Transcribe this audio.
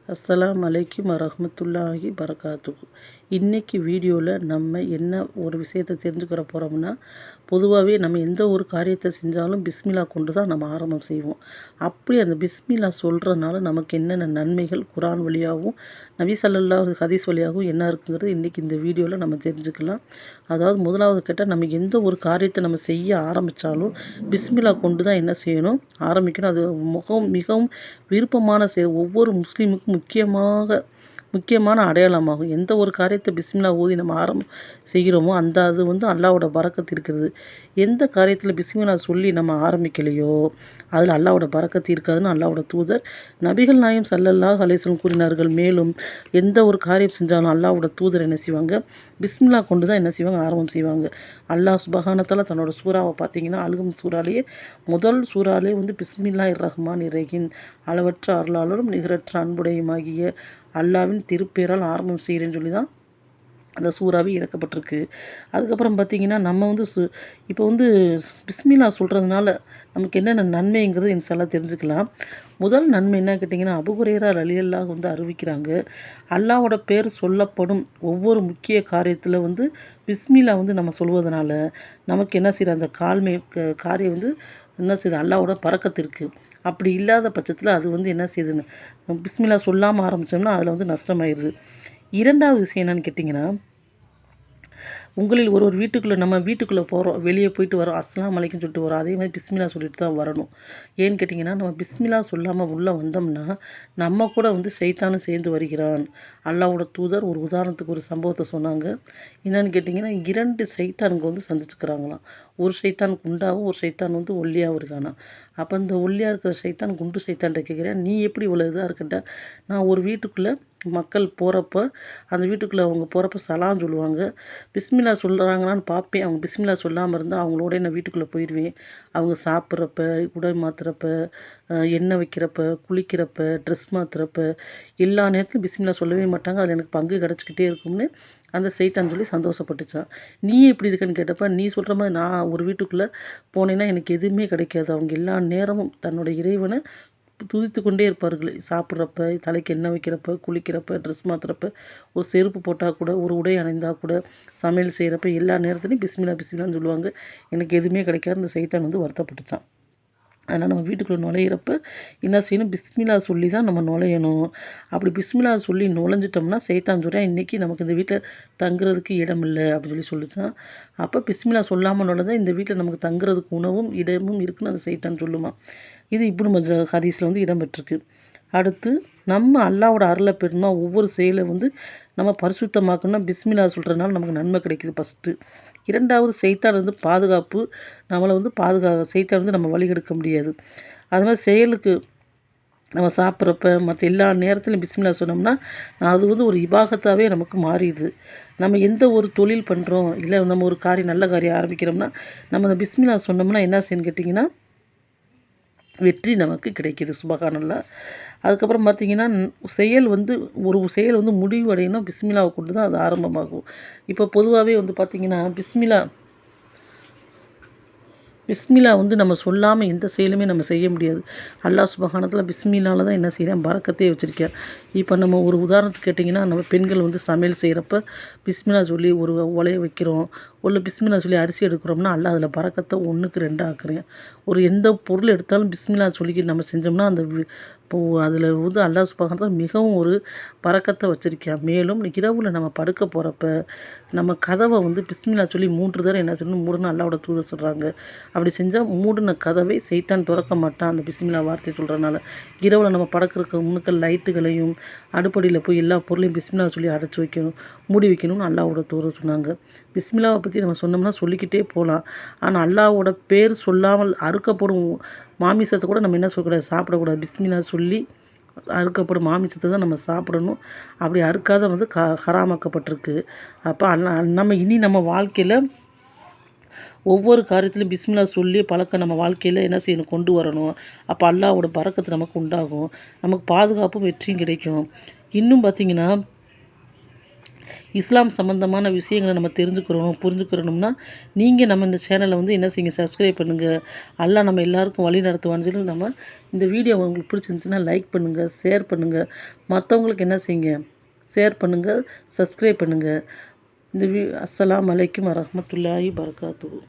அஸ்ஸலாமு அலைக்கும் வரஹ்மத்துல்லாஹி பரகாத்துஹு. இன்றைக்கி வீடியோவில் நம்ம என்ன ஒரு விஷயத்தை தெரிஞ்சுக்கிற போகிறோம்னா, பொதுவாகவே நம்ம எந்த ஒரு காரியத்தை செஞ்சாலும் பிஸ்மில்லா கொண்டு தான் நம்ம ஆரம்பம் செய்வோம். அப்படி அந்த பிஸ்மில்லா சொல்கிறதுனால நமக்கு என்னென்ன நன்மைகள் குர்ஆன் வழியாகவும் நபி ஸல்லல்லாஹு ஹதீஸ் வழியாகவும் என்ன இருக்குங்கிறது இன்றைக்கி இந்த வீடியோவில் நம்ம தெரிஞ்சுக்கலாம். அதாவது முதலாவது கேட்டால், நம்ம எந்த ஒரு காரியத்தை நம்ம செய்ய ஆரம்பித்தாலும் பிஸ்மில்லா கொண்டு தான் என்ன செய்யணும், ஆரம்பிக்கணும். அது மிகவும் விருப்பமான ஒவ்வொரு முஸ்லீமுக்கும் முக்கியமான அடையாளமாகும். எந்த ஒரு காரியத்தை பிஸ்மில்லா ஓதி நம்ம செய்கிறோமோ அது அல்லாஹ்வோட பரக்கத்து இருக்கிறது. எந்த காரியத்தில் பிஸ்மில்லா சொல்லி நம்ம ஆரம்பிக்கலையோ அதில் அல்லாஹ்வோட பரக்கத்து இருக்காதுன்னு அல்லாஹ்வோட தூதர் நபிகள் நாயகம் ஸல்லல்லாஹு அலைஹி வஸல்லம் கூறினார்கள். மேலும் எந்த ஒரு காரியம் செஞ்சாலும் அல்லாஹ்வோட தூதர் என்ன செய்வாங்க, பிஸ்மில்லா கொண்டு தான் என்ன செய்வாங்க, ஆரம்பம் செய்வாங்க. அல்லாஹ் சுப்ஹானஹு வ தஆலா தன்னோட சூறாவை பார்த்தீங்கன்னா, அல்கம் சூறாலேயே முதல் சூறாலே பிஸ்மில்லாஹிர் ரஹ்மானிர் ரஹீம், அளவற்ற அருளாளரும் நிகரற்ற அன்புடையுமாகிய அல்லாவின் திருப்பெயரால் ஆரம்பம் செய்கிறேன்னு சொல்லி தான் அந்த சூறாவே இறக்கப்பட்டிருக்கு. அதுக்கப்புறம் பார்த்திங்கன்னா, நம்ம இப்போ பிஸ்மில்லா சொல்கிறதுனால நமக்கு என்னென்ன நன்மைங்கிறது இன்ஷா தெரிஞ்சுக்கலாம். முதல் நன்மை என்ன கேட்டிங்கன்னா, அபூ ஹுரைரா ரலியல்லாஹு அறிவிக்கிறாங்க, அல்லாஹ்வோட பேர் சொல்லப்படும் ஒவ்வொரு முக்கிய காரியத்தில் பிஸ்மில்லா நம்ம சொல்வதனால நமக்கு என்ன செய்யுது, அந்த காரியம் என்ன செய்யுது, அல்லாஹ்வோட பரக்கத்து இருக்குது. அப்படி இல்லாத பட்சத்தில் அது என்ன செய்யுதுன்னு, பிஸ்மில்லா சொல்லாமல் ஆரம்பித்தோம்னா அதில் நஷ்டமாயிடுது. இரண்டாவது விஷயம் என்னென்னு கேட்டிங்கன்னா, உங்களில் ஒரு வீட்டுக்குள்ளே நம்ம வீட்டுக்குள்ளே போகிறோம், வெளியே போயிட்டு வரோம், அஸ்ஸலாமு அலைக்கும் சொல்லிட்டு வரோம். அதே மாதிரி பிஸ்மில்லா சொல்லிட்டு தான் வரணும். ஏன்னு கேட்டிங்கன்னா, நம்ம பிஸ்மில்லா சொல்லாமல் உள்ளே வந்தோம்னா நம்ம கூட ஷைத்தானும் சேர்ந்து வருகிறான். அல்லாஹ்வோட தூதர் ஒரு உதாரணத்துக்கு ஒரு சம்பவத்தை சொன்னாங்க. என்னென்னு கேட்டிங்கன்னா, 2 ஷைத்தானுங்க சந்திச்சுக்கிறாங்களாம். ஒரு ஷைத்தான் குண்டாகவும் ஒரு ஷைத்தான் ஒல்லியாகவும் இருக்கானா. அப்போ இந்த ஒல்லியாக இருக்கிற ஷைத்தான் குண்டு ஷைத்தான்கிட்ட கேட்குறேன், நீ எப்படி இவ்வளோ இதாக இருக்கட்ட, நான் ஒரு வீட்டுக்குள்ளே மக்கள் போகிறப்ப அந்த வீட்டுக்குள்ளே அவங்க போகிறப்ப சலாம் சொல்லுவாங்க, பிஸ்மில்லா சொல்கிறாங்களான்னு பார்ப்பேன். அவங்க பிஸ்மில்லா சொல்லாமல் இருந்தால் அவங்களோட நான் வீட்டுக்குள்ளே போயிடுவேன். அவங்க சாப்பிட்றப்ப, உடை மாற்றுறப்ப, எண்ணெய் வைக்கிறப்ப, குளிக்கிறப்ப, ட்ரெஸ் மாற்றுறப்ப எல்லா நேரத்துலையும் பிஸ்மில்லா சொல்லவே மாட்டாங்க. அதில் எனக்கு பங்கு கிடச்சிக்கிட்டே இருக்கும்னு அந்த சைத்தான் சொல்லி சந்தோஷப்பட்டுச்சான். நீ எப்படி இருக்கன்னு கேட்டப்ப, நீ சொல்கிற மாதிரி நான் ஒரு வீட்டுக்குள்ளே போனேன்னா எனக்கு எதுவுமே கிடைக்காது. அவங்க எல்லா நேரமும் தன்னோட இறைவனை துதித்து கொண்டே இருப்பார்கள். சாப்பிட்றப்ப, தலைக்கு எண்ணெய் வைக்கிறப்ப, குளிக்கிறப்ப, ட்ரெஸ் மாற்றுறப்ப, ஒரு செருப்பு போட்டால் கூட, ஒரு உடை அணிந்தால் கூட, சமையல் செய்கிறப்ப எல்லா நேரத்துலையும் பிஸ்மில்லா பிஸ்மில்லான்னு சொல்லுவாங்க. எனக்கு எதுவுமே கிடைக்காது. அந்த சைத்தான் வருத்தப்பட்டுச்சான். அதனால் நம்ம வீட்டுக்குள்ளே நுழையிறப்ப என்ன செய்யணும், பிஸ்மில்லா சொல்லி தான் நம்ம நுழையணும். அப்படி பிஸ்மில்லா சொல்லி நுழைஞ்சிட்டோம்னா சைத்தான் சொல்கிறேன், இன்றைக்கி நமக்கு இந்த வீட்டில் தங்குறதுக்கு இடம் இல்லை அப்படின்னு சொல்லிச்சான். அப்போ பிஸ்மில்லா சொல்லாமல் நுழைஞ்சா இந்த வீட்டில் நமக்கு தங்குறதுக்கு உணவும் இடமும் இருக்குன்னு அந்த சைத்தான் சொல்லுமா. இது இப்னு மஜாஹ் ஹதீஸில் இடம்பெற்றிருக்கு. அடுத்து, நம்ம அல்லாஹ்வோட அருளை பெறணும்னா ஒவ்வொரு செயலை நம்ம பரிசுத்தமாக்கணும்னா பிஸ்மில்லா சொல்கிறதுனால நமக்கு நன்மை கிடைக்குது ஃபஸ்ட்டு. இரண்டாவது, சைத்தான் பாதுகாப்பு, நம்மளை சைத்தான் நம்ம வழிகெடுக்க முடியாது. அது மாதிரி செயலுக்கு நம்ம சாப்பிட்றப்ப மற்ற எல்லா நேரத்துலையும் பிஸ்மில்லா சொன்னோம்னா அது ஒரு இபாகத்தாகவே நமக்கு மாறிடுது. நம்ம எந்த ஒரு தொழில் பண்ணுறோம், இல்லை நம்ம ஒரு நல்ல காரியம் ஆரம்பிக்கிறோம்னா நம்ம அந்த பிஸ்மில்லா சொன்னோம்னா என்ன செய்யணும்னு கேட்டிங்கன்னா, வெற்றி நமக்கு கிடைக்கிது. சுப்ஹானல்லாஹ். அதுக்கப்புறம் பார்த்திங்கன்னா, ஒரு செயல் முடிவு அடையணும் பிஸ்மில்லாவை கொண்டு தான் அது ஆரம்பமாகும். இப்போ பொதுவாகவே பார்த்திங்கன்னா, பிஸ்மில்லா நம்ம சொல்லாமல் எந்த செயலுமே நம்ம செய்ய முடியாது. அல்லாஹ் சுப்ஹானஹு வ தஆலா பிஸ்மில்லால தான் என்ன செய்கிறேன், பரக்கத்தே வச்சுருக்கேன். இப்போ நம்ம ஒரு உதாரணத்துக்கு கேட்டிங்கன்னா, நம்ம பெண்கள் சமையல் செய்கிறப்ப பிஸ்மில்லா சொல்லி ஒரு உலைய வைக்கிறோம், ஒரு பிஸ்மில்லா சொல்லி அரிசி எடுக்கிறோம்னா அல்லாஹ் அதில் பரக்கத்தை 1க்கு 2 ஆக்குறேன். ஒரு எந்த பொருள் எடுத்தாலும் பிஸ்மில்லா சொல்லிக்கிட்டு நம்ம செஞ்சோம்னா அதில் அல்லாஹ் சுப்ஹானஹு வ தஆலா மிகவும் ஒரு பரக்கத்தை வச்சுருக்கேன். மேலும் இரவில் நம்ம படுக்க போகிறப்ப நம்ம கதவை பிஸ்மில்லா சொல்லி 3 தடவை என்ன சொல்லணும், மூடணும் அல்லாஹ்வோட தூதர் சொல்கிறாங்க. அப்படி செஞ்சால் மூடின கதவை சைத்தான் திறக்க மாட்டான். அந்த பிஸ்மில்லா வார்த்தை சொல்கிறனால இரவில் நம்ம படுக்கிறதுக்கு முன்னுக்கு லைட்டுகளையும் அடுப்படியில் போய் எல்லா பொருளையும் பிஸ்மில்லா சொல்லி அடைச்சி வைக்கணும், மூடி வைக்கணும்னு அல்லாஹ்வோட தூதர் சொன்னாங்க. பிஸ்மில்லாவை பற்றி நம்ம சொன்னோம்னா சொல்லிக்கிட்டே போகலாம். ஆனால் அல்லாஹ்வோட பேர் சொல்லாமல் அறுக்கப்படும் மாமிசத்தை கூட நம்ம என்ன சொல்லக்கூடாது, சாப்பிடக்கூடாது. பிஸ்மில்லா சொல்லி அறுக்கப்படும் மாமிசத்தை தான் நம்ம சாப்பிடணும். அப்படி அறுக்காத ஹராமாக்கப்பட்டிருக்கு. அப்போ நம்ம நம்ம வாழ்க்கையில் ஒவ்வொரு காரியத்திலும் பிஸ்மில்லா சொல்லி பழக்கம் நம்ம வாழ்க்கையில் என்ன செய்யணும், கொண்டு வரணும். அப்போ அல்லாஹ்வோட பரக்கத்து நமக்கு உண்டாகும், நமக்கு பாதுகாப்பும் வெற்றியும் கிடைக்கும். இன்னும் பார்த்திங்கன்னா, இஸ்லாம் சம்மந்தமான விஷயங்களை நம்ம புரிஞ்சுக்கிறணும்னா நீங்கள் நம்ம இந்த சேனலை வந்து என்ன செய்யுங்க, சப்ஸ்கிரைப் பண்ணுங்கள். அல்லாஹ் நம்ம எல்லாருக்கும் வழி நடத்துவான்னு சொல்லி நம்ம இந்த வீடியோ உங்களுக்கு பிடிச்சிருந்துச்சுன்னா லைக் பண்ணுங்கள், ஷேர் பண்ணுங்கள். மற்றவங்களுக்கு என்ன செய்யுங்க, ஷேர் பண்ணுங்கள், சப்ஸ்கிரைப் பண்ணுங்கள். அஸ்ஸலாமு அலைக்கும் வரஹ்மத்துல்லாஹி வபரகாத்துஹு.